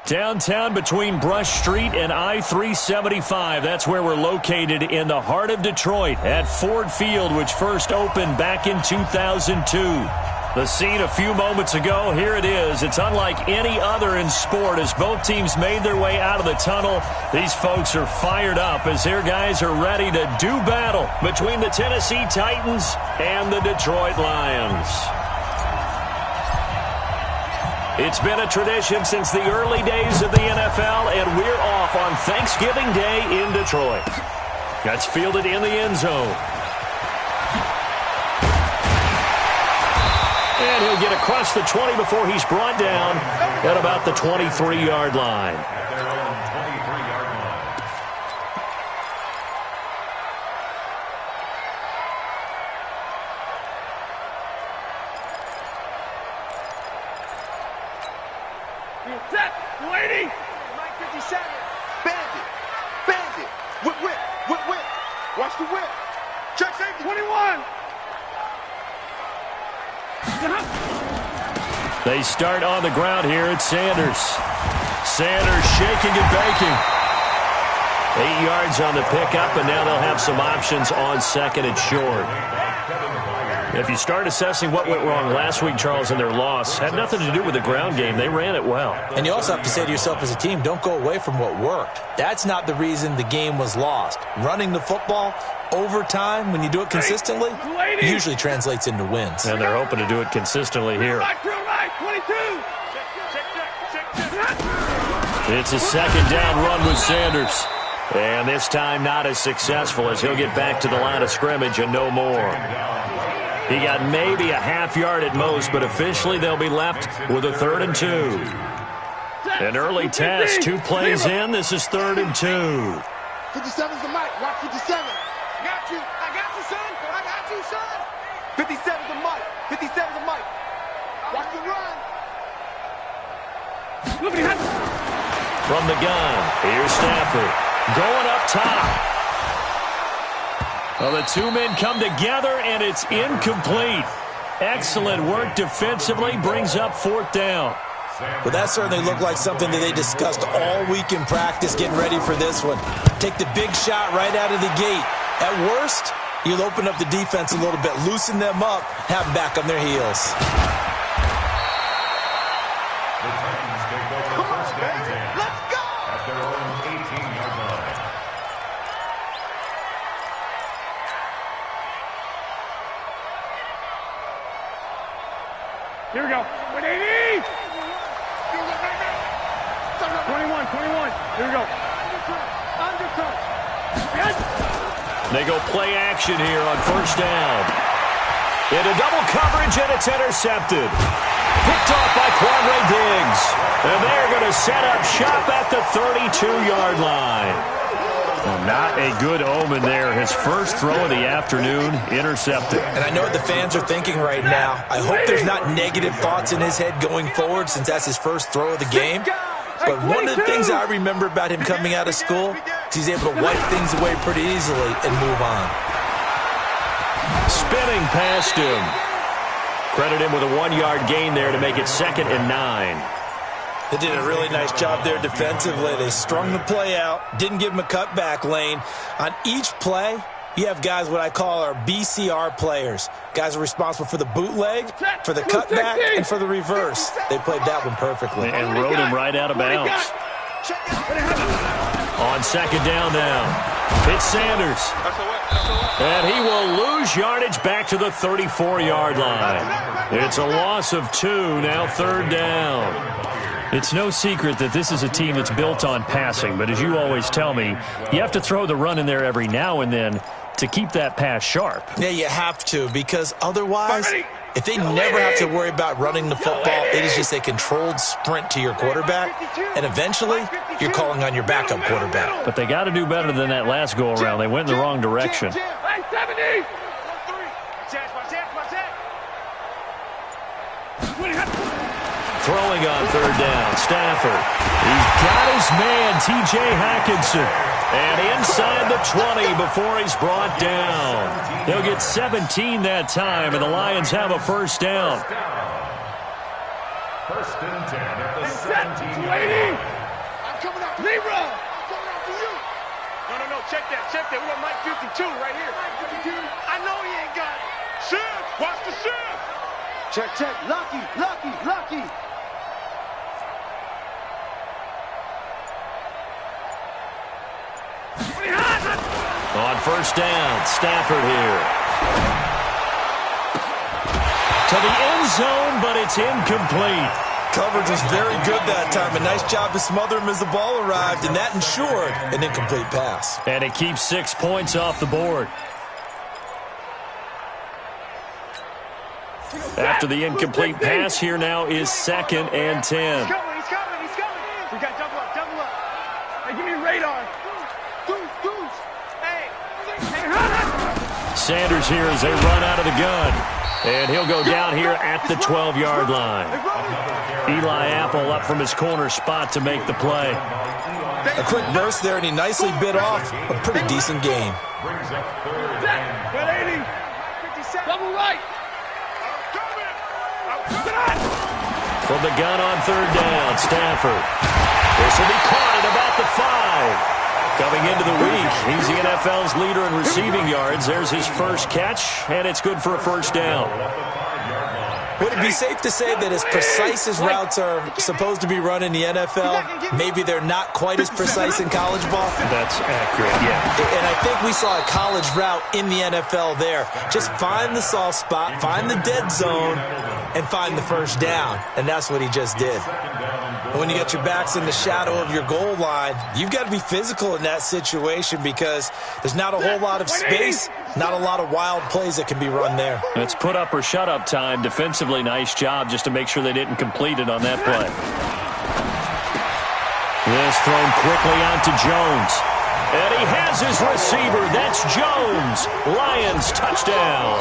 Downtown between Brush Street and I-375. That's where we're located in the heart of Detroit at Ford Field, which first opened back in 2002. The scene a few moments ago, here it is. It's unlike any other in sport as both teams made their way out of the tunnel. These folks are fired up as their guys are ready to do battle between the Tennessee Titans and the Detroit Lions. It's been a tradition since the early days of the NFL, and we're off on Thanksgiving Day in Detroit. That's fielded in the end zone. And he'll get across the 20 before he's brought down at about the 23-yard line. Set, waiting. Mike 57. Bandit. Bandit. Whip, whip, whip, whip. Watch the whip. Check safety. 21. They start on the ground here at Sanders. Sanders shaking and baking. 8 yards on the pickup, and now they'll have some options on second and short. If you start assessing what went wrong last week, Charles, in their loss, had nothing to do with the ground game. They ran it well. And you also have to say to yourself as a team, don't go away from what worked. That's not the reason the game was lost. Running the football over time, when you do it consistently, usually translates into wins. And they're hoping to do it consistently here. It's a second down run with Sanders. And this time not as successful as he'll get back to the line of scrimmage and no more. He got maybe a half yard at most, but officially they'll be left with a 3rd and 2. An early test, 2 plays in. This is 3rd and 2. 57's the mic. Watch 57. I got you. I got you, son. I got you, son. 57's the mic. 57's the mic. Watch the run. From the gun, here's Stafford. Going up top. Well, the two men come together, and it's incomplete. Excellent work defensively, brings up 4th down. Well, that certainly looked like something that they discussed all week in practice getting ready for this one. Take the big shot right out of the gate. At worst, you'll open up the defense a little bit, loosen them up, have them back on their heels. Here we go. 180. 21. Here we go. Undercut. They go play action here on 1st down. Into double coverage, and it's intercepted. Picked off by Quandre Diggs. And they're going to set up shop at the 32-yard line. Well, not a good omen there. His first throw of the afternoon, intercepted. And I know what the fans are thinking right now. I hope there's not negative thoughts in his head going forward since that's his first throw of the game. But one of the things I remember about him coming out of school is he's able to wipe things away pretty easily and move on. Spinning past him. Credit him with a 1-yard gain there to make it 2nd and 9. They did a really nice job there defensively. They strung the play out, didn't give him a cutback lane. On each play, you have guys what I call our BCR players. Guys are responsible for the bootleg, for the cutback, and for the reverse. They played that one perfectly. And rode him right out of bounds. On 2nd down now, it's Sanders. And he will lose yardage back to the 34-yard line. It's a loss of 2, now 3rd down. It's no secret that this is a team that's built on passing, but as you always tell me, you have to throw the run in there every now and then to keep that pass sharp. Yeah, you have to, because otherwise, if they never have to worry about running the football, it is just a controlled sprint to your quarterback, and eventually, you're calling on your backup quarterback. But they got to do better than that last go-around. They went in the wrong direction. Throwing on 3rd down, Stafford. He's got his man, T.J. Hackinson. And inside the 20 before he's brought down. They'll get 17 that time, and the Lions have a 1st down. First and 10 at the 17. I'm coming after Libra. I'm coming after you. No. Check that. We got Mike 52 right here. Mike 52. I know he ain't got it. Shift. Watch the shift. Check. Lucky. On first down, Stafford here. To the end zone, but it's incomplete. Coverage was very good that time. A nice job to smother him as the ball arrived, and that ensured an incomplete pass. And it keeps 6 points off the board. After the incomplete pass, here now is 2nd and 10. He's coming. We got double up. Hey, give me radar. Goose. Hey. Sanders here as they run out of the gun. And he'll go down here at the 12-yard line. Eli Apple up from his corner spot to make the play. A quick burst there, and he nicely bit off a pretty decent gain. Got 80. 57. Double right. From the gun on 3rd down, Stafford. This will be caught at about the 5. Coming into the week, he's the NFL's leader in receiving yards. There's his first catch, and it's good for a first down. Would it be safe to say that as precise as routes are supposed to be run in the NFL, maybe they're not quite as precise in college ball? That's accurate, yeah. And I think we saw a college route in the NFL there. Just find the soft spot, find the dead zone, and find the first down. And that's what he just did. When you get your backs in the shadow of your goal line, you've got to be physical in that situation because there's not a whole lot of space, not a lot of wild plays that can be run there. It's put up or shut up time. Defensively, nice job just to make sure they didn't complete it on that play. This thrown quickly out to Jones. And he has his receiver. That's Jones. Lions touchdown.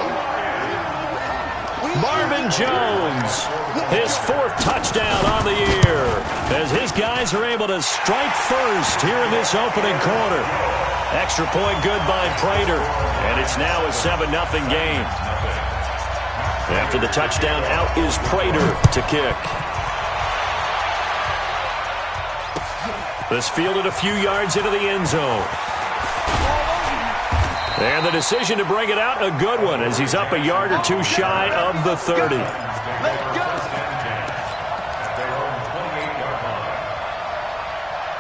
Marvin Jones, his 4th touchdown on the year, as his guys are able to strike first here in this opening quarter. Extra point good by Prater, and it's now a 7-0 game. After the touchdown, out is Prater to kick. This fielded a few yards into the end zone. And the decision to bring it out, a good one, as he's up a yard or 2 shy of the 30.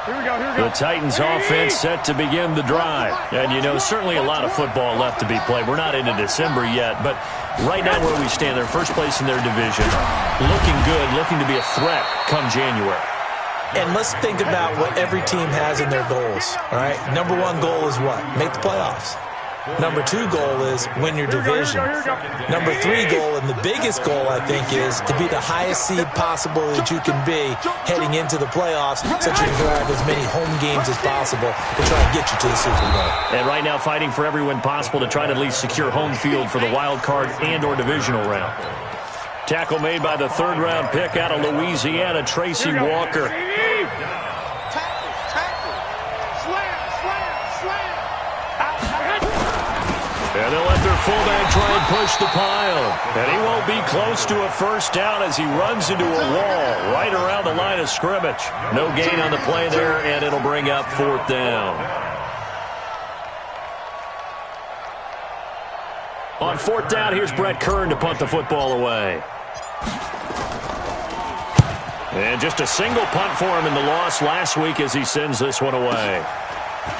Here we go. The Titans offense set to begin the drive. And, you know, certainly a lot of football left to be played. We're not into December yet, but right now where we stand, they're first place in their division. Looking good, looking to be a threat come January. And let's think about what every team has in their goals, all right? Number 1 goal is what? Make the playoffs. Number 2 goal is win your division. Number 3 goal, and the biggest goal, I think, is to be the highest seed possible that you can be heading into the playoffs, so that you can grab as many home games as possible to try and get you to the Super Bowl. And right now fighting for every win possible to try to at least secure home field for the wild card and or divisional round. Tackle made by the 3rd-round pick out of Louisiana, Tracy Walker. And they'll let their fullback try and push the pile. And he won't be close to a first down as he runs into a wall right around the line of scrimmage. No gain on the play there, and it'll bring up 4th down. On 4th down, here's Brett Kern to punt the football away. And just a single punt for him in the loss last week as he sends this one away.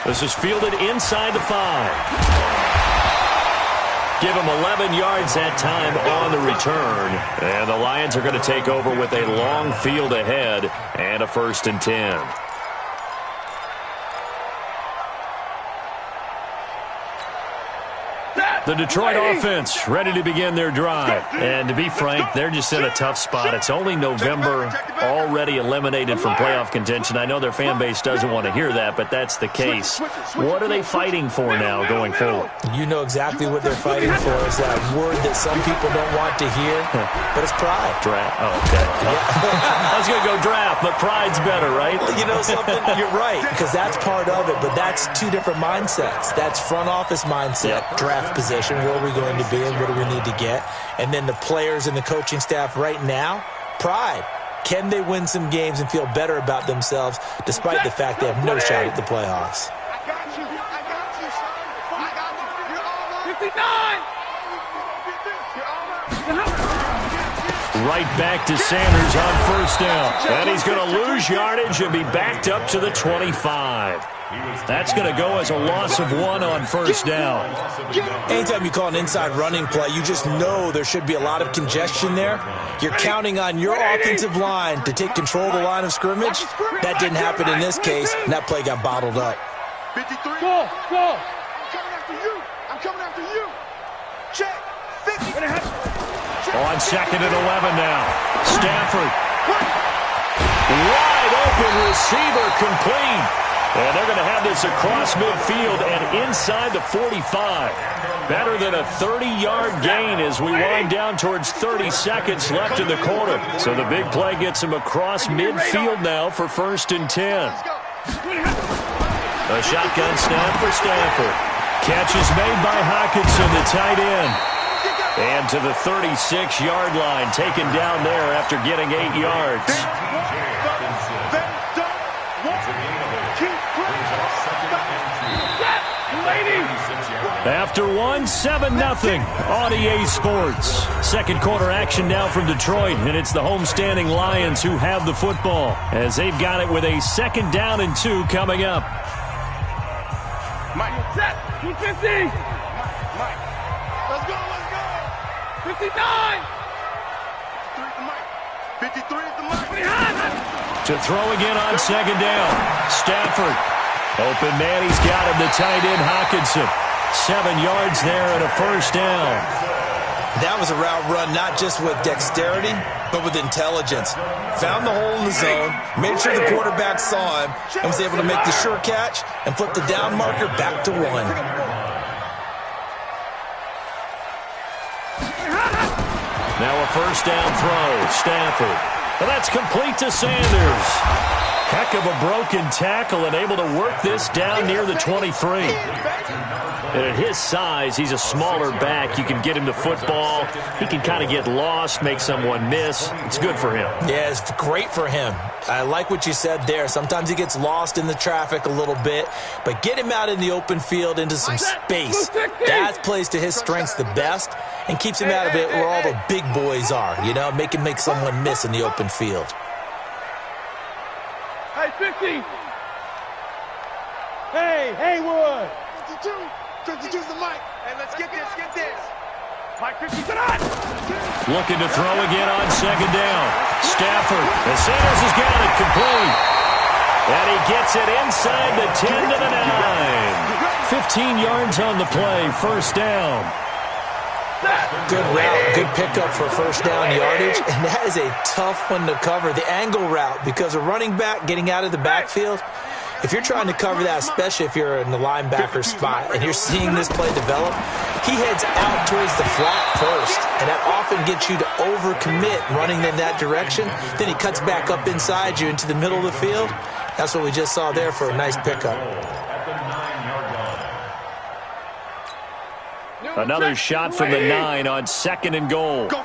This is fielded inside the 5. Give him 11 yards that time on the return. And the Lions are going to take over with a long field ahead and a 1st and 10. The Detroit offense ready to begin their drive. And to be frank, they're just in a tough spot. It's only November, already eliminated from playoff contention. I know their fan base doesn't want to hear that, but that's the case. What are they fighting for now going forward? You know exactly what they're fighting for is that word that some people don't want to hear, but it's pride. Draft. Oh, okay. I was going to go draft, but pride's better, right? Well, you know something? You're right, because that's part of it, but that's 2 different mindsets. That's front office mindset, draft position. Where are we going to be and what do we need to get? And then the players and the coaching staff right now, pride. Can they win some games and feel better about themselves despite the fact they have no shot at the playoffs? I got you, son. I got you. You're all right. 59! Right back to Sanders on first down. And he's going to lose yardage and be backed up to the 25. That's going to go as a loss of 1 on first down. Anytime you call an inside running play, you just know there should be a lot of congestion there. You're counting on your offensive line to take control of the line of scrimmage. That didn't happen in this case, and that play got bottled up. 53. Go. I'm coming after you. Check. 50. On second and 11 now. Stafford. Wide open receiver complete. And they're going to have this across midfield and inside the 45. Better than a 30-yard gain as we wind down towards 30 seconds left in the quarter. So the big play gets him across midfield now for first and 10. A shotgun snap for Stafford. Catch is made by Hockenson, the tight end. And to the 36-yard line, taken down there after getting 8 yards. After one, 7-0 on EA Sports. Second quarter action now from Detroit, and it's the homestanding Lions who have the football as they've got it with a 2nd down and 2 coming up. Mike, set, 250. Mike, let's go. 59. 53 is the Mike. To throw again on 2nd down. Stafford. Open man, he's got him, the tight end Hockenson. 7 yards there and a first down. That was a route run not just with dexterity, but with intelligence. Found the hole in the zone, made sure the quarterback saw him, and was able to make the sure catch and flip the down marker back to 1. Now a first down throw. Stafford. Well, that's complete to Sanders. Heck of a broken tackle and able to work this down near the 23. And at his size, he's a smaller back. You can get him to football. He can kind of get lost, make someone miss. It's good for him. Yeah, it's great for him. I like what you said there. Sometimes he gets lost in the traffic a little bit, but get him out in the open field into some space. That plays to his strengths the best and keeps him out of it where all the big boys are, you know, make him make someone miss in the open field. Hey, 50. Hey, Haywood. 52's the mic. Hey, let's get this. Mike 50, get on. Looking to throw again on 2nd down. Stafford. And Sanders has got it complete. And he gets it inside the 10 to the 9. 15 yards on the play. First down. Good route, good pickup for first down yardage, and that is a tough one to cover, the angle route, because a running back getting out of the backfield, if you're trying to cover that, especially if you're in the linebacker spot and you're seeing this play develop, he heads out towards the flat first, and that often gets you to overcommit running in that direction. Then he cuts back up inside you into the middle of the field. That's what we just saw there for a nice pickup. Another shot from the 9 on 2nd and goal. Go.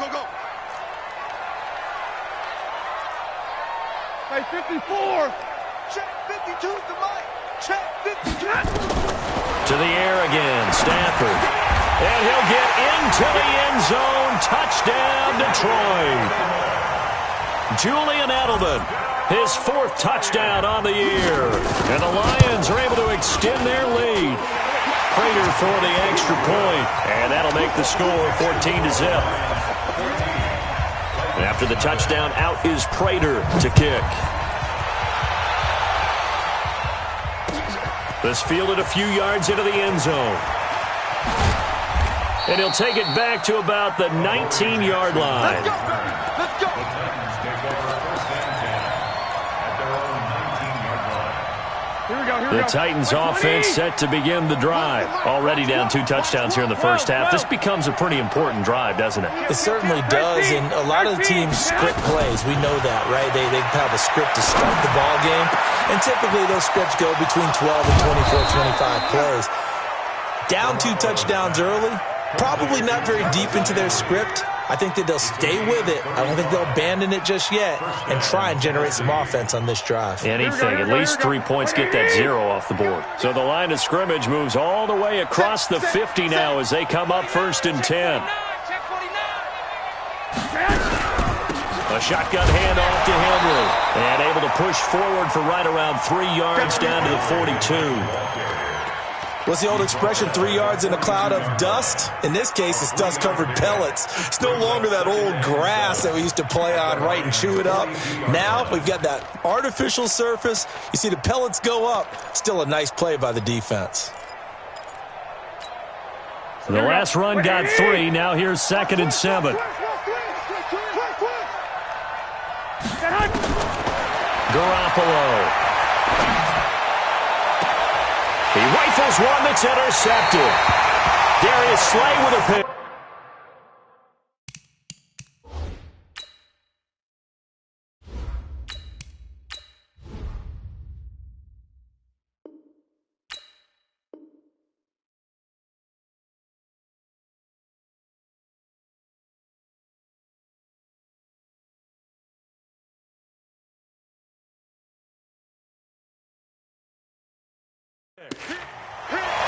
Hey, 54. Check 52's the mic. Check 52. To the air again, Stafford. And he'll get into the end zone. Touchdown, Detroit. Julian Edelman, his 4th touchdown on the year. And the Lions are able to extend their lead. Prater for the extra point, and that'll make the score 14-0. And after the touchdown, out is Prater to kick. This fielded a few yards into the end zone. And he'll take it back to about the 19-yard line. Let's go. The Titans offense set to begin the drive. Already down 2 touchdowns here in the first half. This becomes a pretty important drive, doesn't it? It certainly does, and a lot of the teams script plays. We know that, right? They have a script to start the ball game, and typically those scripts go between 12 and 24, 25 plays. Down 2 touchdowns early, probably not very deep into their script, I think that they'll stay with it. I don't think they'll abandon it just yet and try and generate some offense on this drive. Anything, at least 3 points, get that 0 off the board. So the line of scrimmage moves all the way across the 50 now as they come up 1st and 10. A shotgun handoff to Henry. And able to push forward for right around 3 yards down to the 42. What's the old expression, 3 yards in a cloud of dust? In this case, it's dust-covered pellets. It's no longer that old grass that we used to play on, right, and chew it up. Now we've got that artificial surface. You see the pellets go up. Still a nice play by the defense. The last run got 3. Now here's 2nd and 7. Garoppolo. He rifles one that's intercepted. Darius Slay with a pick.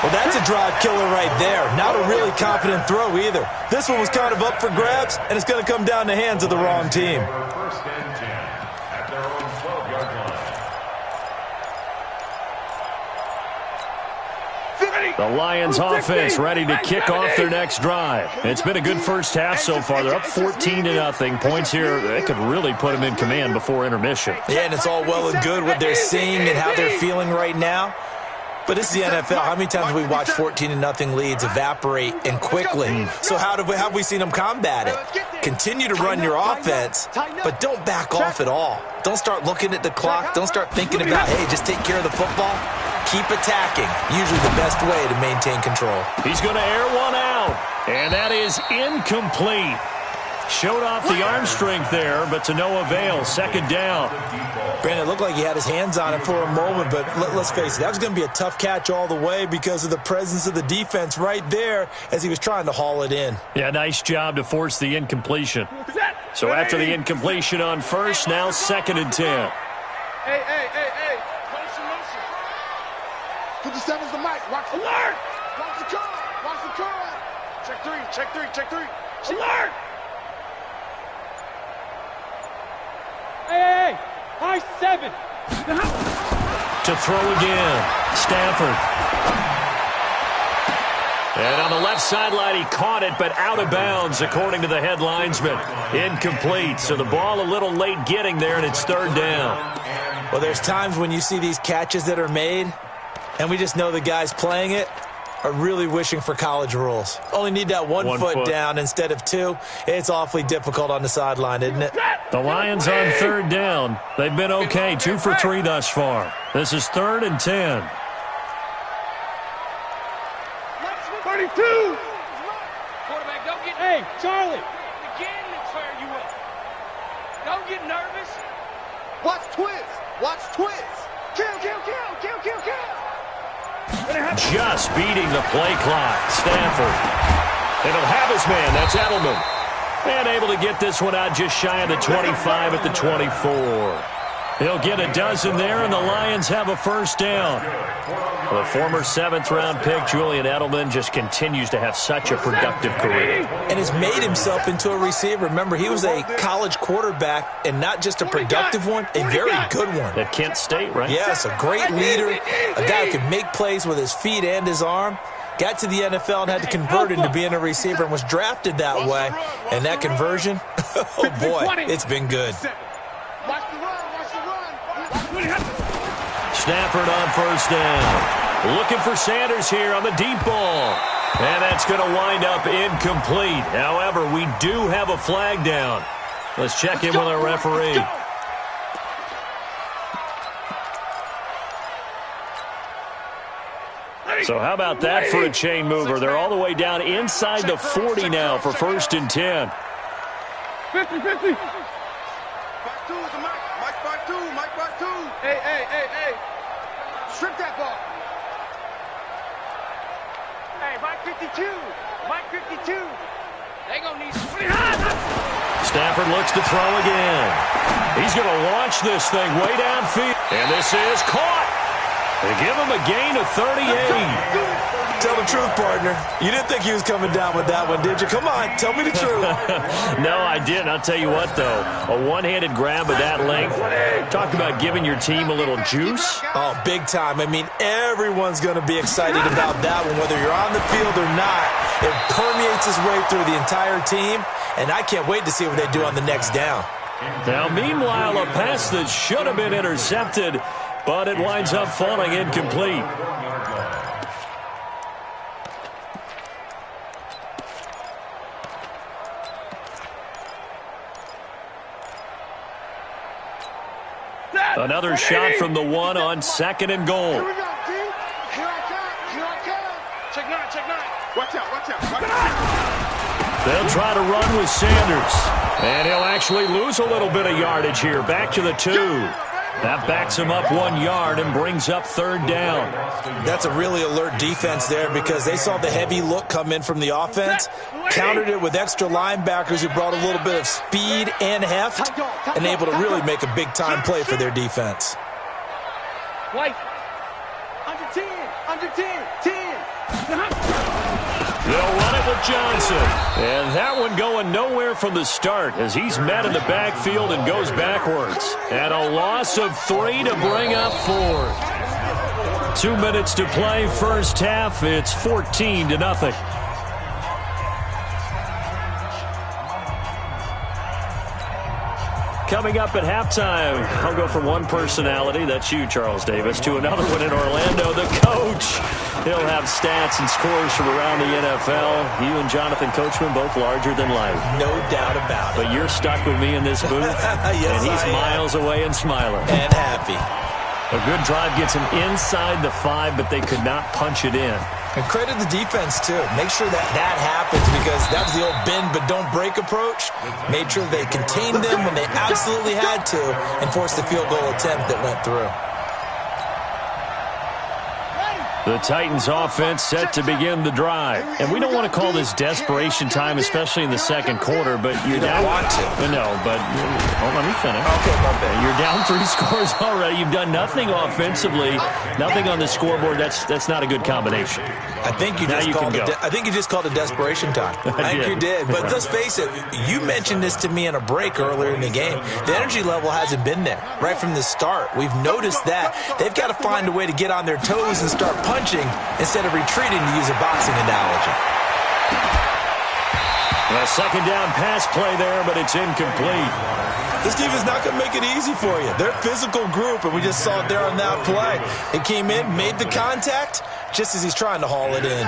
Well, that's a drive killer right there. Not a really confident throw either. This one was kind of up for grabs, and it's going to come down the hands of the wrong team. 1st and 10 at their own 12-yard line. The Lions offense ready to kick off their next drive. It's been a good first half so far. They're up 14-0. Points here, they could really put them in command before intermission. Yeah, and it's all well and good what they're seeing and how they're feeling right now. But this is the NFL. How many times have we watched 14-0 leads evaporate and quickly? So how have we seen them combat it? Continue to run your offense, but don't back off at all. Don't start looking at the clock. Don't start thinking about, hey, just take care of the football. Keep attacking. Usually the best way to maintain control. He's going to air one out, and that is incomplete. Showed off the arm strength there, but to no avail. 2nd down. Brandon, it looked like he had his hands on it for a moment, but let's face it, that was going to be a tough catch all the way because of the presence of the defense right there as he was trying to haul it in. Yeah, nice job to force the incompletion. So after the incompletion on 1st, now 2nd and 10. Hey. Motion. 57's the mic. Watch the alert. Watch the curl. Check three. Alert. Hey, high 7. To throw again, Stafford. And on the left sideline, he caught it, but out of bounds, according to the head linesman. Incomplete, so the ball a little late getting there, and it's 3rd down. Well, there's times when you see these catches that are made, and we just know the guys playing it are really wishing for college rules. Only need that one foot down instead of 2. It's awfully difficult on the sideline, isn't it? The Lions on 3rd down. They've been okay, 2 for 3 thus far. This is 3rd and 10. 32. Quarterback, don't get... Hey, Charlie. Again, let's fire you up. Don't get nervous. Watch twist. Kill. Just beating the play clock. Stafford. And he'll have his man. That's Edelman. And able to get this one out just shy of the 25 at the 24. He'll get a dozen there, and the Lions have a 1st down. The former 7th-round pick, Julian Edelman, just continues to have such a productive career. And has made himself into a receiver. Remember, he was a college quarterback, and not just a productive one, a very good one. At Kent State, right? Yes, a great leader, a guy who could make plays with his feet and his arm. Got to the NFL and had to convert into being a receiver and was drafted that way. And that conversion, oh boy, it's been good. Stafford on 1st down. Looking for Sanders here on the deep ball. And that's going to wind up incomplete. However, we do have a flag down. Let's check in with our referee. So how about that for a chain mover? They're all the way down inside the 40 now for 1st and 10. 50. 5-2 is the mic. Mike 5-2. Hey. Strip that ball. Hey, Mike 52. They gonna need Stafford looks to throw again. He's going to launch this thing way downfield. And this is caught. They give him a gain of 38. Tell the truth, partner. You didn't think he was coming down with that one, did you? Come on, tell me the truth. No, I didn't. I'll tell you what, though. A one-handed grab of that length. Talk about giving your team a little juice. Oh, big time. I mean, everyone's going to be excited about that one, whether you're on the field or not. It permeates its way through the entire team, and I can't wait to see what they do on the next down. Now, meanwhile, a pass that should have been intercepted, but it winds up falling incomplete. Another shot from the one on 2nd and goal. Here we go, D. Here I come. Check nine. Watch out. They'll try to run with Sanders. And he'll actually lose a little bit of yardage here. Back to the 2. That backs him up 1 yard and brings up 3rd down. That's a really alert defense there because they saw the heavy look come in from the offense, countered it with extra linebackers who brought a little bit of speed and heft, and able to really make a big-time play for their defense. White. Under 10. They'll run it with Johnson. And that one going nowhere from the start as he's met in the backfield and goes backwards. And a loss of 3 to bring up 4th. 2 minutes to play first half. It's 14-0. Coming up at halftime, I'll go from one personality, that's you, Charles Davis, to another one in Orlando, the coach. He'll have stats and scores from around the NFL. You and Jonathan Coachman, both larger than life. No doubt about it. But you're stuck with me in this booth, yes, and he's miles away and smiling. And happy. A good drive gets him inside the 5, but they could not punch it in. And credit the defense, too. Make sure that happens because that was the old bend but don't break approach. Made sure they contained them when they absolutely had to and forced the field goal attempt that went through. The Titans offense set to begin the drive. And we don't want to call this desperation time, especially in the second quarter, but you're down. You don't want to. No, but let me finish. Okay, my bad. You're down 3 scores already. You've done nothing offensively, nothing on the scoreboard. That's not a good combination. I think you just called it desperation time. I think you did. But let's face it, you mentioned this to me in a break earlier in the game. The energy level hasn't been there right from the start. We've noticed that. They've got to find a way to get on their toes and start punching instead of retreating, to use a boxing analogy. A second down pass play there, but it's incomplete. This team is not going to make it easy for you. They're a physical group, and we just saw it there on that play. It came in, made the contact, just as he's trying to haul it in.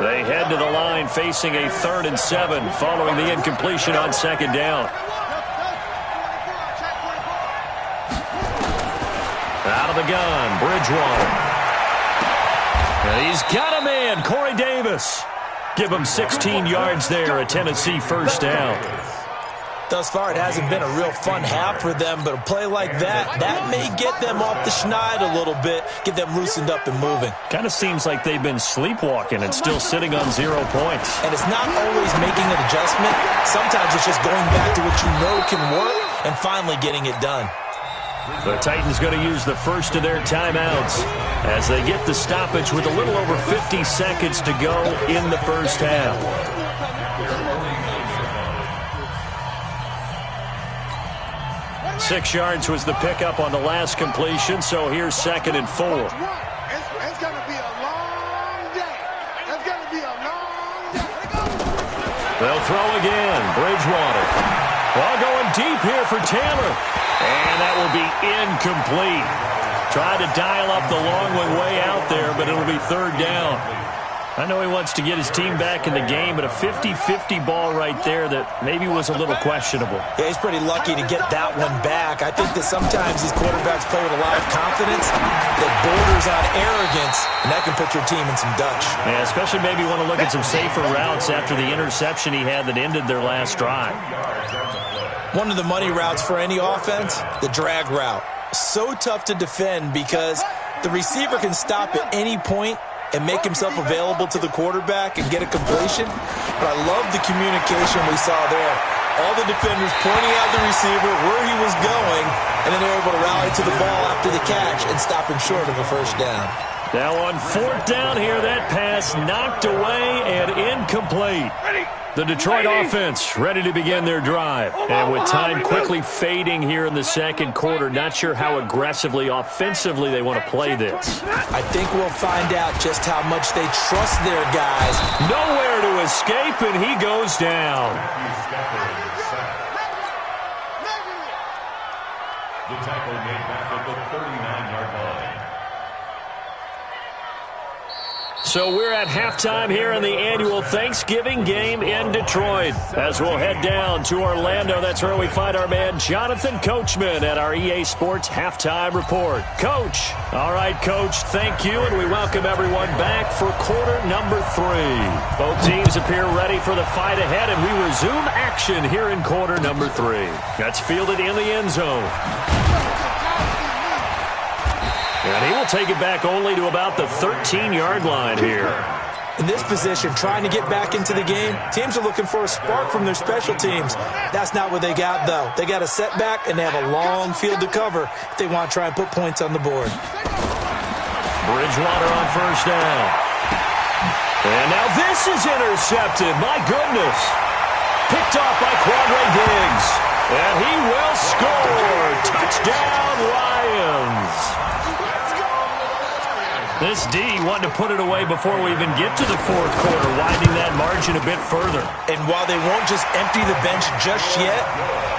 They head to the line facing a 3rd and 7 following the incompletion on 2nd down. Out of the gun, Bridgewater. And he's got him in, Corey Davis. Give him 16 yards there, a Tennessee first down. Thus far, it hasn't been a real fun half for them, but a play like that may get them off the schneid a little bit, get them loosened up and moving. Kind of seems like they've been sleepwalking and still sitting on 0 points. And it's not always making an adjustment. Sometimes it's just going back to what you know can work and finally getting it done. The Titans going to use the first of their timeouts as they get the stoppage with a little over 50 seconds to go in the first half. Six yards was the pickup on the last completion, so here's 2nd and 4. It's going to be a long day. It's going to be a long day. They'll throw again. Bridgewater. Ball going deep here for Taylor. And that will be incomplete. Tried to dial up the long one way out there, but it'll be 3rd down. I know he wants to get his team back in the game, but a 50-50 ball right there that maybe was a little questionable. Yeah, he's pretty lucky to get that one back. I think that sometimes these quarterbacks play with a lot of confidence that borders on arrogance, and that can put your team in some Dutch. Yeah, especially maybe want to look at some safer routes after the interception he had that ended their last drive. One of the money routes for any offense, the drag route. So tough to defend because the receiver can stop at any point and make himself available to the quarterback and get a completion. But I love the communication we saw there. All the defenders pointing out the receiver, where he was going, and then they're able to rally to the ball after the catch and stop him short of a first down. Now on 4th down here, that pass knocked away and incomplete. The Detroit offense ready to begin their drive. And with time quickly fading here in the second quarter, not sure how aggressively, offensively they want to play this. I think we'll find out just how much they trust their guys. Nowhere to escape, and he goes down. The tackle made back at the 39-yard line. So we're at halftime here in the annual Thanksgiving game in Detroit. As we'll head down to Orlando, that's where we find our man Jonathan Coachman at our EA Sports Halftime Report. Coach. All right, Coach, thank you, and we welcome everyone back for quarter number 3. Both teams appear ready for the fight ahead, and we resume action here in quarter number 3. That's fielded in the end zone. And he will take it back only to about the 13-yard line here. In this position, trying to get back into the game, teams are looking for a spark from their special teams. That's not what they got, though. They got a setback, and they have a long field to cover if they want to try and put points on the board. Bridgewater on first down. And now this is intercepted. My goodness. Picked off by Quandre Diggs. And he will score. Touchdown, Lions. This D wanting to put it away before we even get to the fourth quarter, widening that margin a bit further. And while they won't just empty the bench just yet,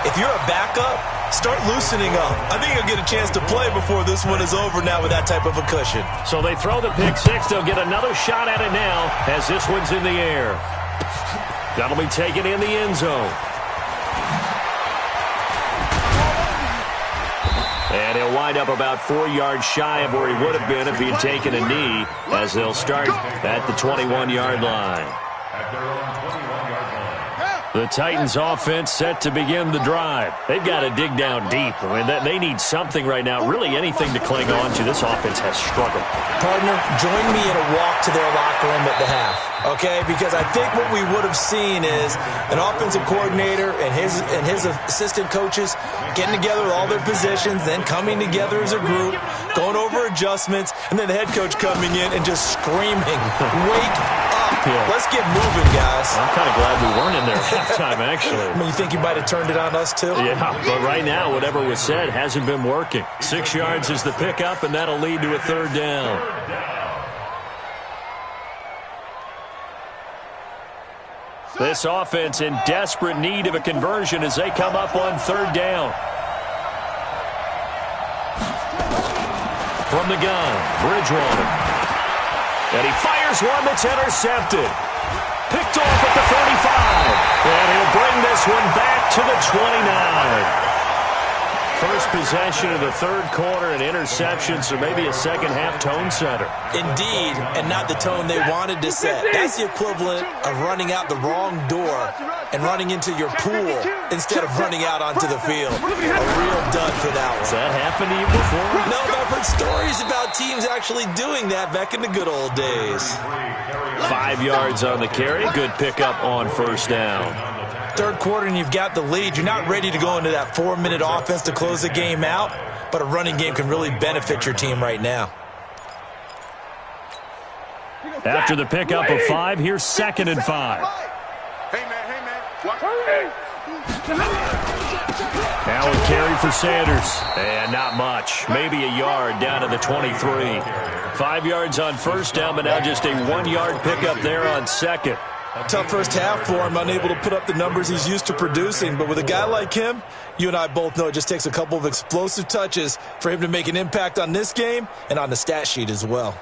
if you're a backup, start loosening up. I think you'll get a chance to play before this one is over now with that type of a cushion. So they throw the pick six. They'll get another shot at it now as this one's in the air. That'll be taken in the end zone. And he'll wind up about 4 yards shy of where he would have been if he had taken a knee, as they'll start at the 21-yard line. At their own 21-yard line. The Titans offense set to begin the drive. They've got to dig down deep. I mean, they need something right now, really anything to cling on to. This offense has struggled. Partner, join me in a walk to their locker room at the half, okay? Because I think what we would have seen is an offensive coordinator and his assistant coaches getting together with all their positions, then coming together as a group, going over adjustments, and then the head coach coming in and just screaming, "Wake up. Yeah. Let's get moving, guys." I'm kind of glad we weren't in there at halftime, actually. I mean, you think you might have turned it on us, too? Yeah, but right now, whatever was said hasn't been working. 6 yards is the pickup, and that'll lead to a third down. This offense in desperate need of a conversion as they come up on third down. From the gun, Bridgewater. And he fires one that's intercepted. Picked off at the 35. And he'll bring this one back to the 29. First possession of the third quarter, an interception, so maybe a second-half tone setter. Indeed, and not the tone they wanted to set. That's the equivalent of running out the wrong door and running into your pool instead of running out onto the field. A real dud for that one. Has that happened to you before? No, but I've heard stories about teams actually doing that back in the good old days. 5 yards on the carry. Good pickup on first down. Third quarter and you've got the lead. You're not ready to go into that 4-minute offense to close the game out, but a running game can really benefit your team right now. After the pickup of 5, here's 2nd and 5. Hey, man. Watch. Now a carry for Sanders. And not much. Maybe a yard down to the 23. 5 yards on first down, but now just a 1-yard pickup there on second. Tough first half for him, unable to put up the numbers he's used to producing. But with a guy like him, you and I both know it just takes a couple of explosive touches for him to make an impact on this game and on the stat sheet as well.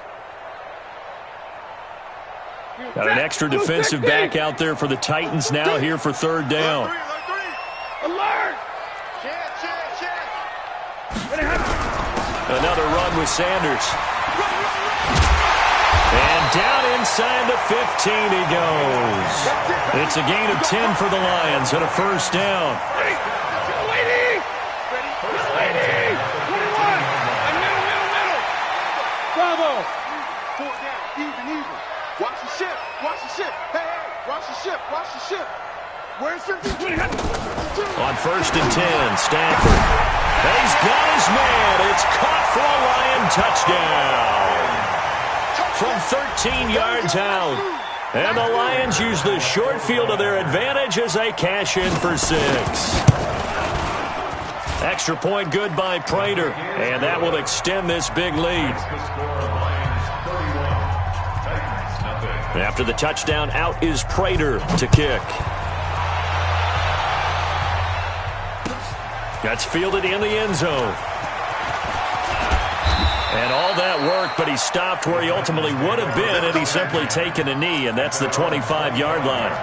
Got an extra defensive back out there for the Titans now here for third down. Alert! Another run with Sanders. And down inside the 15 he goes. It's a gain of 10 for the Lions and a first down. Lady! 21! Middle! Bravo! 4th down. On 1st and 10, Stafford. He's got his man. It's caught for a Lion touchdown. From 13 yards out. And the Lions use the short field to their advantage as they cash in for 6. Extra point good by Prater. And that will extend this big lead. After the touchdown, out is Prater to kick. That's fielded in the end zone. And all that work, but he stopped where he ultimately would have been had he simply taken a knee, and that's the 25-yard line.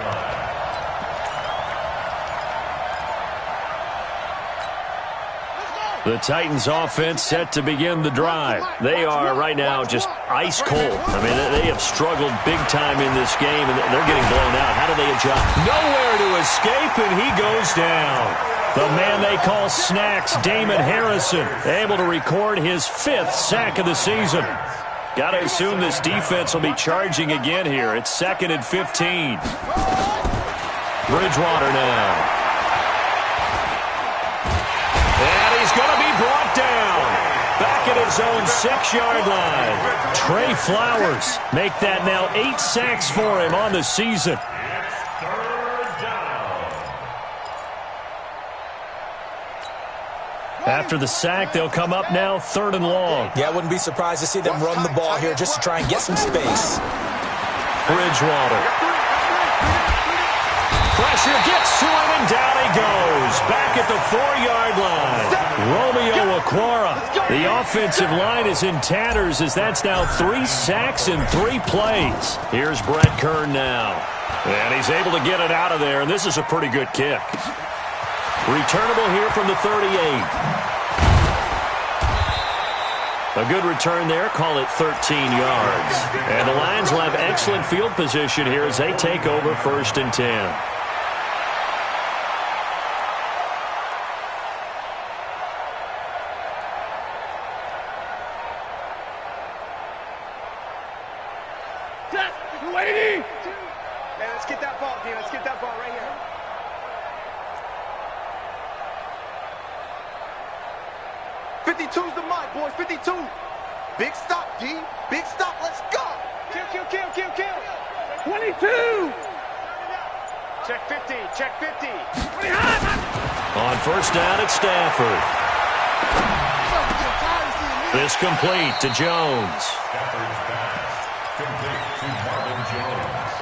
The Titans offense set to begin the drive. They are right now just ice cold. I mean, they have struggled big time in this game, and they're getting blown out. How do they adjust? Nowhere to escape, and he goes down. The man they call Snacks, Damon Harrison, able to record his 5th sack of the season. Got to assume this defense will be charging again here. It's 2nd and 15. Bridgewater now. And he's going to be brought down. Back at his own 6-yard line. Trey Flowers make that now 8 sacks for him on the season. After the sack, they'll come up now 3rd and long. Yeah, I wouldn't be surprised to see them run the ball here just to try and get some space. Bridgewater. Pressure gets to him, and down he goes. Back at the 4-yard line. Romeo Okwara. The offensive line is in tatters as that's now 3 sacks in 3 plays. Here's Brett Kern now. And he's able to get it out of there, and this is a pretty good kick. Returnable here from the 38. A good return there. Call it 13 yards. And the Lions will have excellent field position here as they take over 1st and 10. Waiting! Man, let's get that ball, dude. Let's get that ball right here. 52's the mic, boys. 52. Big stop, D. Big stop. Let's go. Kill. 22. Check 50. Check 50. On 1st down, it's Stafford. This complete to Jones. Stafford's pass. Complete to Marvin Jones.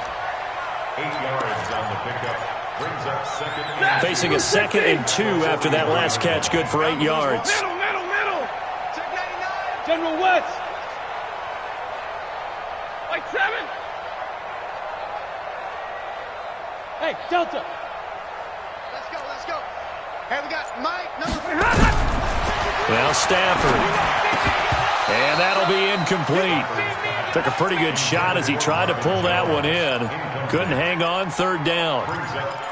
8 yards on the pickup. Brings up 2nd and 2. Facing a 2nd and 2 after that last catch, good for 8 yards. Middle. Check 99. General West. Like 7. Hey, Delta. Let's go. Hey, we got Mike, number 3. Well, Stafford. And that'll be incomplete. Took a pretty good shot as he tried to pull that one in. Couldn't hang on 3rd down.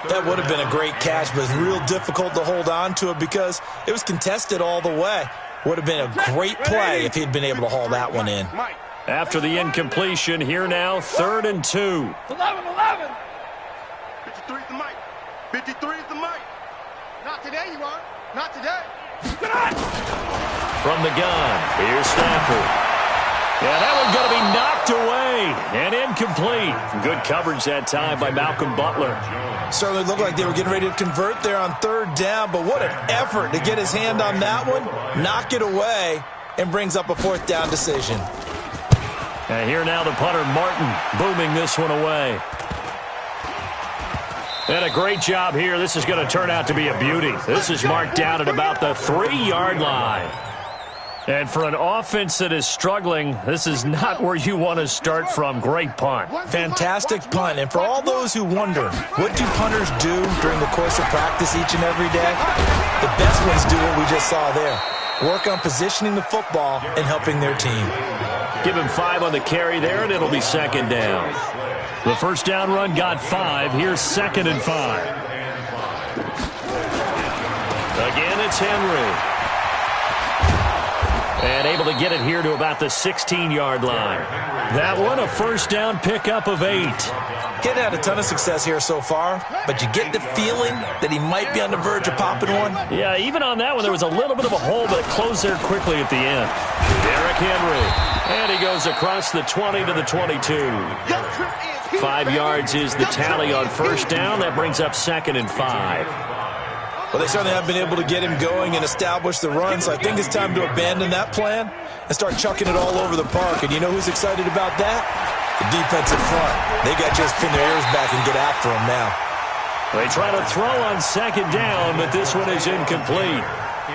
That would have been a great catch, but it's real difficult to hold on to it because it was contested all the way. Would have been a great play if he'd been able to haul that one in. After the incompletion, here now, 3rd and 2. 11. 53 is the mic. 53 is the mic. Not today, you are. Not today. From the gun, here's Stafford. Yeah, that one's going to be knocked away and incomplete. Good coverage that time by Malcolm Butler. Certainly looked like they were getting ready to convert there on 3rd down, but what an effort to get his hand on that one, knock it away, and brings up a 4th down decision. And here now the punter, Martin, booming this one away. And a great job here. This is going to turn out to be a beauty. This is marked down at about the 3-yard line. And for an offense that is struggling, this is not where you want to start from. Great punt. Fantastic punt. And for all those who wonder, what do punters do during the course of practice each and every day? The best ones do what we just saw there. Work on positioning the football and helping their team. Give him 5 on the carry there, and it'll be 2nd down. The 1st down run got 5. Here's 2nd and 5. Again, it's Henry. And able to get it here to about the 16-yard line. That one, a first down pickup of 8. Getting had a ton of success here so far, but you get the feeling that he might be on the verge of popping one. Yeah, even on that one, there was a little bit of a hole, but it closed there quickly at the end. Derrick Henry. And he goes across the 20 to the 22. 5 yards is the tally on first down. That brings up 2nd and 5. Well, they certainly haven't been able to get him going and establish the run, so I think it's time to abandon that plan and start chucking it all over the park. And you know who's excited about that? The defensive front. They got to just pin their ears back and get after him now. They try to throw on 2nd down, but this one is incomplete.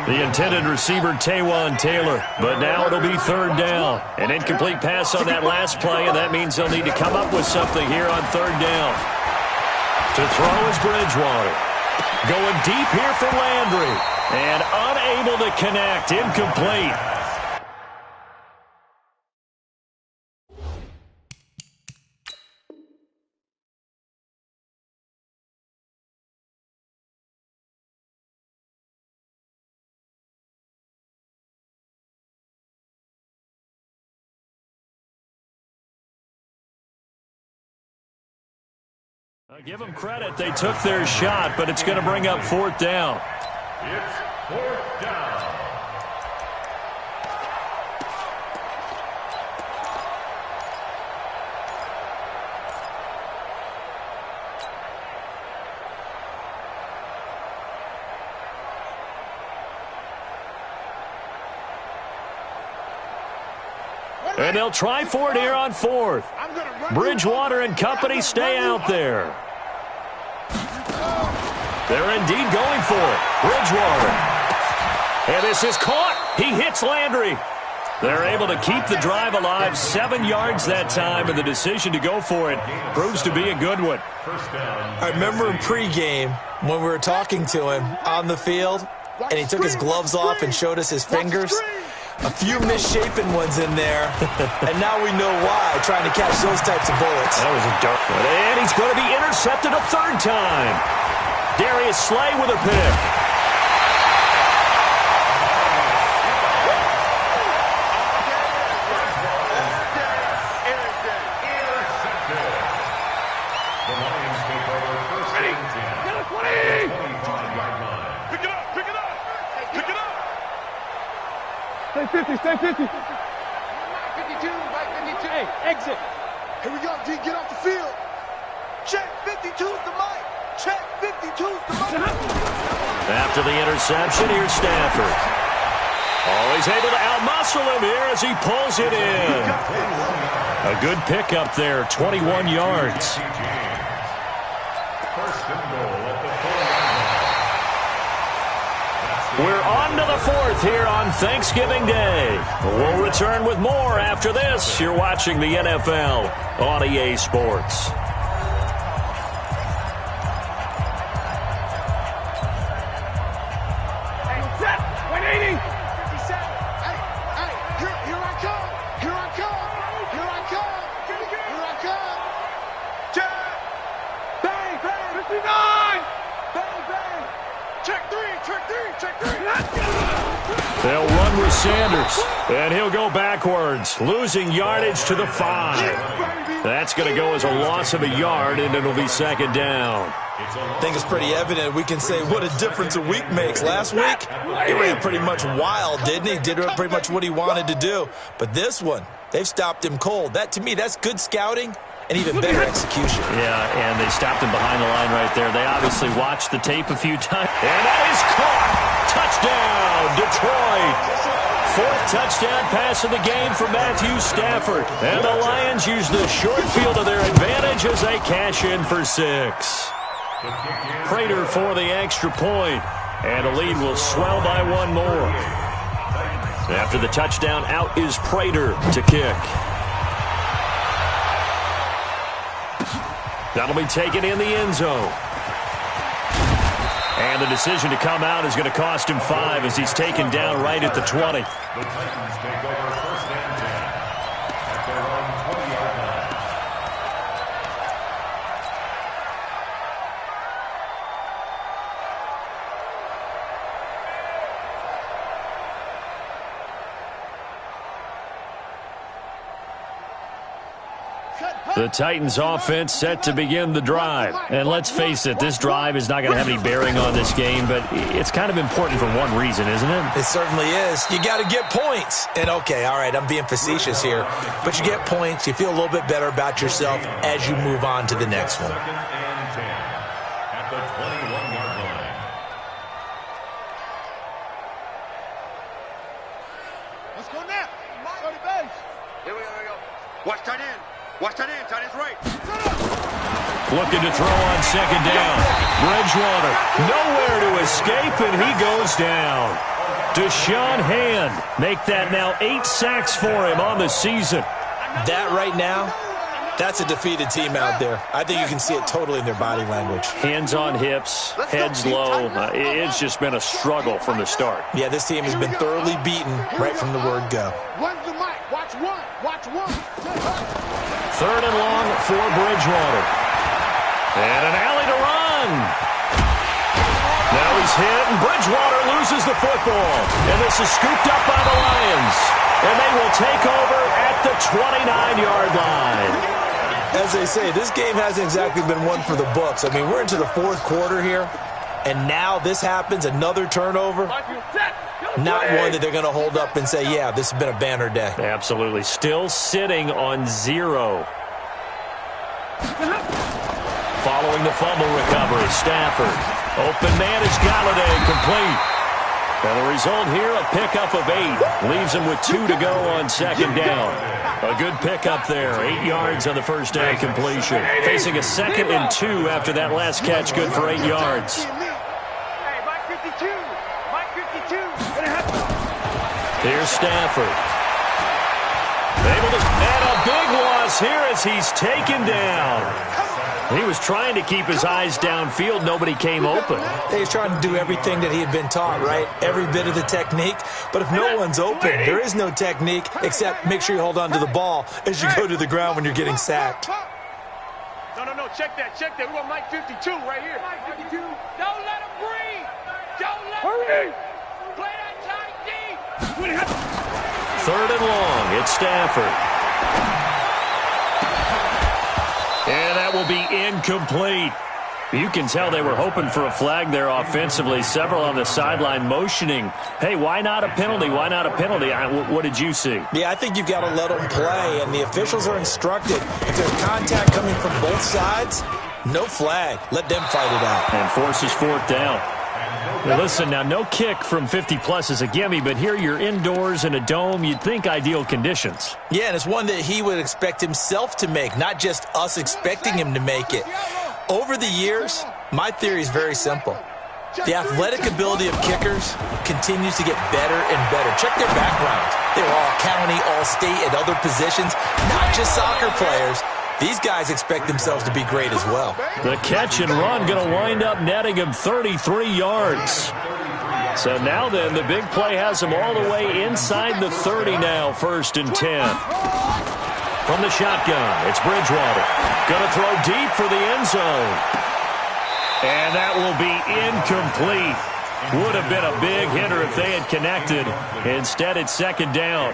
The intended receiver, Taywan Taylor, but now it'll be 3rd down. An incomplete pass on that last play, and that means they'll need to come up with something here on 3rd down. To throw is Bridgewater. Going deep here for Landry. And unable to connect. Incomplete. I'll give them credit. They took their shot, but it's going to bring up 4th down. It's 4th down. And they'll try for it here on 4th. Bridgewater and company stay out there. They're indeed going for it. Bridgewater. And this is caught. He hits Landry. They're able to keep the drive alive. 7 yards that time, and the decision to go for it proves to be a good one. I remember in pregame when we were talking to him on the field, and he took his gloves off and showed us his fingers. A few misshapen ones in there, and now we know why, trying to catch those types of bullets. That was a dart. And he's going to be intercepted a 3rd time. Darius Slay with a pick. The Lions take over 1st and 10. 25-yard line. Pick it up, pick it up, pick it up. Stay 50, stay 50. 52, 52. Hey, exit. Here we go, D, get off the field. Check, 52's the mic. Check, 52's the mic. After the interception, here's Stafford. Oh, he's able to outmuscle him here as he pulls it in. A good pickup there, 21 yards. 1st and goal at the 4-yard line. We're on to the 4th here on Thanksgiving Day. We'll return with more after this. You're watching the NFL on EA Sports. They'll run with Sanders, and he'll go backwards, losing yardage to the 5. That's going to go as a loss of a yard, and it'll be 2nd down. I think it's pretty evident. We can say what a difference a week makes. Last week, he ran pretty much wild, didn't he? Did pretty much what he wanted to do. But this one, they've stopped him cold. That, to me, that's good scouting and even better execution. Yeah, and they stopped him behind the line right there. They obviously watched the tape a few times. And that is caught. Touchdown, Detroit. 4th touchdown pass of the game for Matthew Stafford. And the Lions use the short field to their advantage as they cash in for 6. Prater for the extra point. And the lead will swell by 1 more. After the touchdown, out is Prater to kick. That'll be taken in the end zone. And the decision to come out is going to cost him 5 as he's taken down right at the 20. The Titans take over 1st and 10 at their own 20-yard line. The Titans offense set to begin the drive. And let's face it, this drive is not going to have any bearing on this game, but it's kind of important for one reason, isn't it? It certainly is. You got to get points. And okay, all right, I'm being facetious here, but you get points, you feel a little bit better about yourself as you move on to the next one. Second and 10 at the 21-yard line. Let's go now. Go to base. Here we go. Watch tight end. Watch tight end. Tight end's right. Looking to throw on second down. Bridgewater nowhere to escape, and he goes down. Deshaun Hand make that now 8 sacks for him on the season. That right now, that's a defeated team out there. I think you can see it totally in their body language. Hands on hips, heads low. It's just been a struggle from the start. Yeah, this team has been thoroughly beaten right from the word go. Run the mic. Watch one. Watch one. Third and long for Bridgewater. And an alley to run. Now he's hit, and Bridgewater loses the football. And this is scooped up by the Lions. And they will take over at the 29-yard line. As they say, this game hasn't exactly been one for the books. I mean, we're into the fourth quarter here, and now this happens, another turnover. Not one that they're going to hold up and say, yeah, this has been a banner day. Absolutely. Still sitting on 0. Following the fumble recovery, Stafford. Open man is Galladay, complete. And the result here, a pickup of 8. Leaves him with 2 to go on second down. A good pickup there. 8 yards on the first down completion. Facing a 2nd and 2 after that last catch, good for 8 yards. Hey, Mike 52. Mike 52. Here's Stafford. Able to add a big loss here as he's taken down. He was trying to keep his eyes downfield. Nobody came open. He's trying to do everything that he had been taught, right? Every bit of the technique. But if no one's open, there is no technique except make sure you hold on to the ball as you go to the ground when you're getting sacked. No. Check that. We want Mike 52 right here. Mike 52. Don't let him breathe. Don't let him breathe. Play that tight deep. Third and long. It's Stafford. And that will be incomplete. You can tell they were hoping for a flag there offensively. Several on the sideline motioning. Hey, why not a penalty? Why not a penalty? What did you see? Yeah, I think you've got to let them play, and the officials are instructed. If there's contact coming from both sides, no flag. Let them fight it out. And forces 4th down. Now listen, now no kick from 50-plus is a gimme, but here you're indoors in a dome. You'd think ideal conditions. Yeah, and it's one that he would expect himself to make, not just us expecting him to make it. Over the years, my theory is very simple. The athletic ability of kickers continues to get better and better. Check their backgrounds. They were all county, all state, and other positions, not just soccer players. These guys expect themselves to be great as well. The catch and run going to wind up netting him 33 yards. So now then, the big play has him all the way inside the 30 now, 1st and 10. From the shotgun, it's Bridgewater. Going to throw deep for the end zone. And that will be incomplete. Would have been a big hitter if they had connected. Instead, it's 2nd down.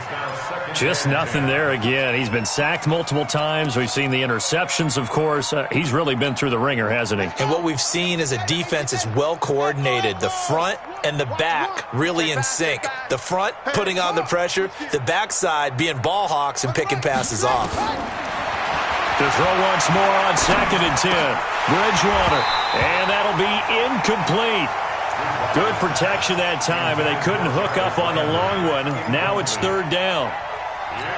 Just nothing there again. He's been sacked multiple times. We've seen the interceptions, of course. He's really been through the ringer, hasn't he? And what we've seen is a defense that's well coordinated. The front and the back really in sync. The front putting on the pressure. The backside being ball hawks and picking passes off. To throw once more on 2nd and 10. Bridgewater. And that'll be incomplete. Good protection that time, and they couldn't hook up on the long one. Now it's 3rd down.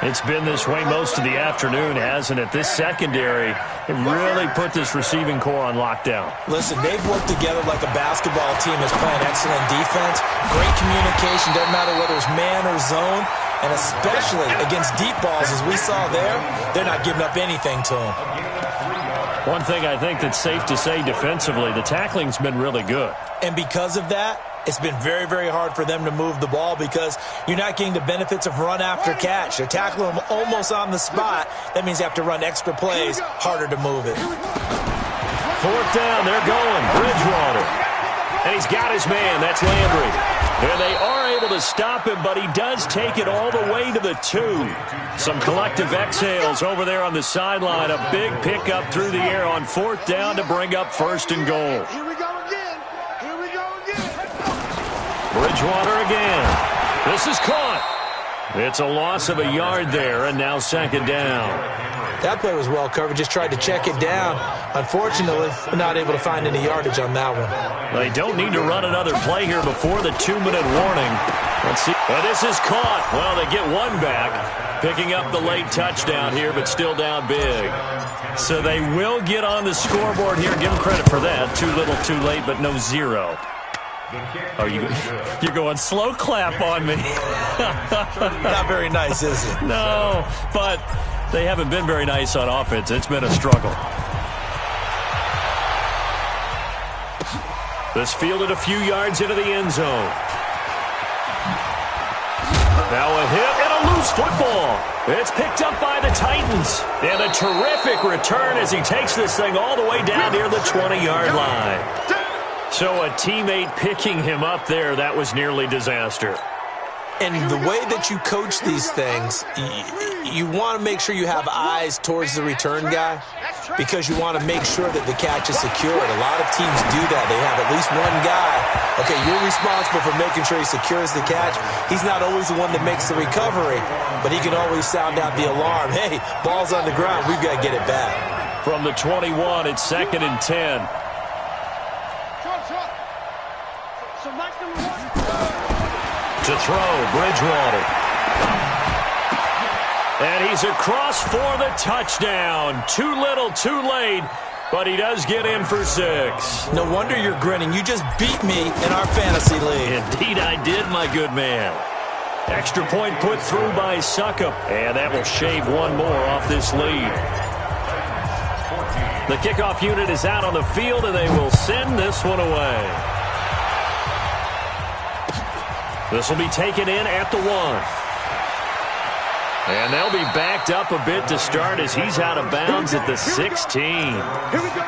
It's been this way most of the afternoon, hasn't it? This secondary, it really put this receiving core on lockdown. Listen, they've worked together like a basketball team that's playing excellent defense. Great communication, doesn't matter whether it's man or zone. And especially against deep balls, as we saw there, they're not giving up anything to them. One thing I think that's safe to say defensively, the tackling's been really good. And because of that, it's been very, very hard for them to move the ball because you're not getting the benefits of run after catch. They're tackling them almost on the spot. That means you have to run extra plays, harder to move it. 4th down, they're going. Bridgewater. And he's got his man. That's Landry. And they are able to stop him, but he does take it all the way to the 2. Some collective exhales over there on the sideline. A big pickup through the air on 4th down to bring up 1st and goal. Here we go again. Here we go again. Bridgewater again. This is caught. It's a loss of a yard there, and now 2nd down. That play was well covered. Just tried to check it down. Unfortunately, we're not able to find any yardage on that one. They don't need to run another play here before the 2-minute warning. Let's see. Well, this is caught. Well, they get one back, picking up the late touchdown here, but still down big. So they will get on the scoreboard here. Give them credit for that. Too little, too late, but no 0. Oh, you're going slow clap on me. Not very nice, is it? No, but they haven't been very nice on offense. It's been a struggle. This fielded a few yards into the end zone. Now a hit and a loose football. It's picked up by the Titans. And a terrific return as he takes this thing all the way down near the 20-yard line. So a teammate picking him up there, that was nearly disaster. And the way that you coach these things, you want to make sure you have eyes towards the return guy because you want to make sure that the catch is secured. A lot of teams do that. They have at least one guy. Okay, you're responsible for making sure he secures the catch. He's not always the one that makes the recovery, but he can always sound out the alarm. Hey, ball's on the ground. We've got to get it back. From the 21, it's 2nd and 10. To throw, Bridgewater. And he's across for the touchdown. Too little, too late, but he does get in for 6. No wonder you're grinning. You just beat me in our fantasy league. Indeed I did, my good man. Extra point put through by Succop, and that will shave one more off this lead. The kickoff unit is out on the field, and they will send this one away. This will be taken in at the 1. And they'll be backed up a bit to start as he's out of bounds at the 16. Here we go.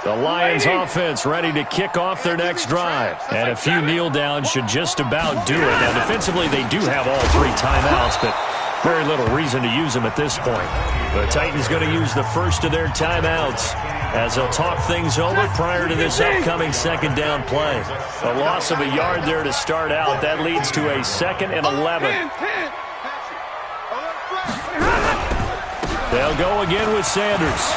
The Lions offense ready to kick off their next drive. And a few kneel downs should just about do it. Now, defensively, they do have all 3 timeouts, but very little reason to use them at this point. The Titans going to use the first of their timeouts as they'll talk things over prior to this upcoming 2nd down play. A loss of a yard there to start out. That leads to a 2nd and 11. They'll go again with Sanders.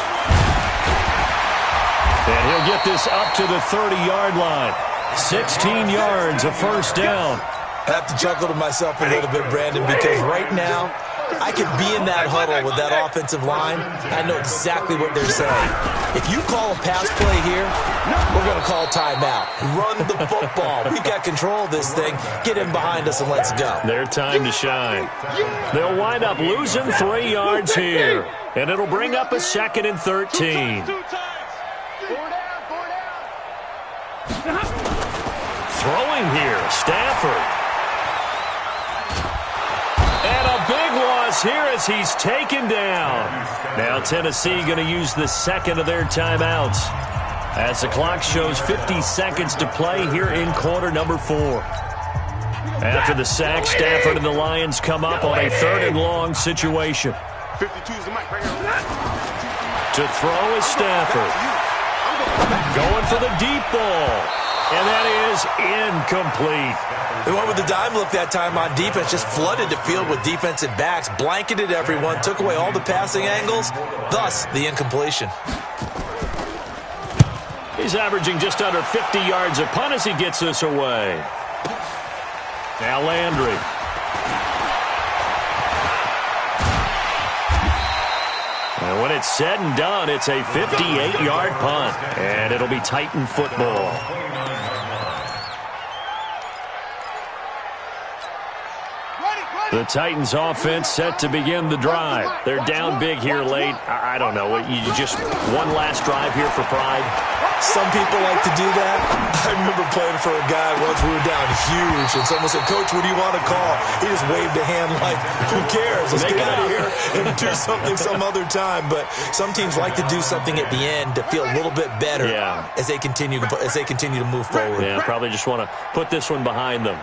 And he'll get this up to the 30-yard line. 16 yards, a 1st down. I have to chuckle to myself a little bit, Brandon, because right now I could be in that huddle with that offensive line. I know exactly what they're saying. If you call a pass play here, we're going to call timeout. Run the football. We've got control of this thing. Get in behind us and let's go. Their time to shine. They'll wind up losing 3 yards here. And it'll bring up a 2nd and 13. Throwing here, Stafford. And a big loss here as he's taken down. Now Tennessee going to use the 2nd of their timeouts as the clock shows 50 seconds to play here in quarter number 4. After the sack, Stafford and the Lions come up on a 3rd and long situation. 52 is the mic right here. To throw is Stafford. Going for the deep ball. And that is incomplete. They went with the dime look that time on defense, just flooded the field with defensive backs, blanketed everyone, took away all the passing angles, thus the incompletion. He's averaging just under 50 yards a punt as he gets this away. Now Landry. And when it's said and done, it's a 58-yard punt. And it'll be Titan football. The Titans offense set to begin the drive. They're down big here late. I don't know. You just one last drive here for pride? Some people like to do that. I remember playing for a guy once. We were down huge, and someone said, "Coach, what do you want to call?" He just waved a hand like, "Who cares? Let's get out of here and do something some other time." But some teams like to do something at the end to feel a little bit better as they continue to move forward. Yeah, probably just want to put this one behind them.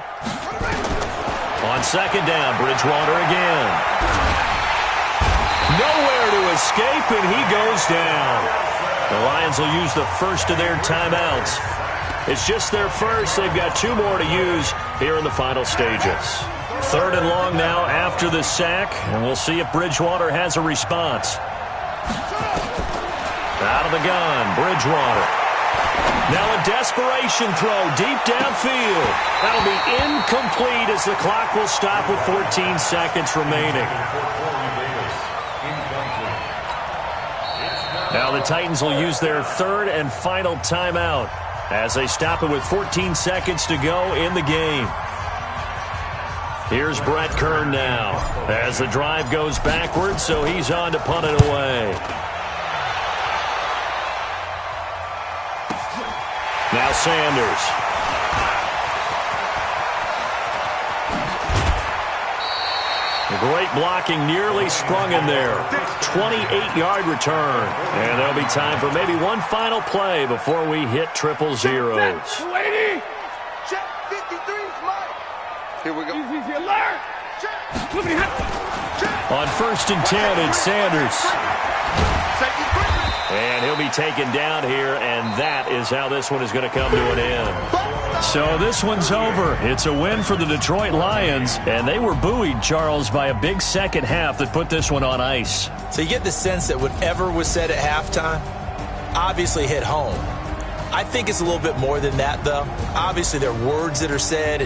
On second down, Bridgewater again. Nowhere to escape, and he goes down. The Lions will use the first of their timeouts. It's just their first. They've got 2 more to use here in the final stages. 3rd and long now after the sack, and we'll see if Bridgewater has a response. Out of the gun, Bridgewater. Now a desperation throw deep downfield. That'll be incomplete as the clock will stop with 14 seconds remaining. Now the Titans will use their 3rd and final timeout as they stop it with 14 seconds to go in the game. Here's Brett Kern now as the drive goes backwards, so he's on to punt it away. Now Sanders. Great blocking, nearly sprung in there. 28-yard return. And there'll be time for maybe one final play before we hit 000. 280. Check 53 Mike. Here we go. Easy alert. On 1st and 10, it's Sanders. And he'll be taken down here, and that is how this one is going to come to an end. So this one's over. It's a win for the Detroit Lions, and they were buoyed, Charles, by a big second half that put this one on ice. So you get the sense that whatever was said at halftime obviously hit home. I think it's a little bit more than that, though. Obviously, there are words that are said,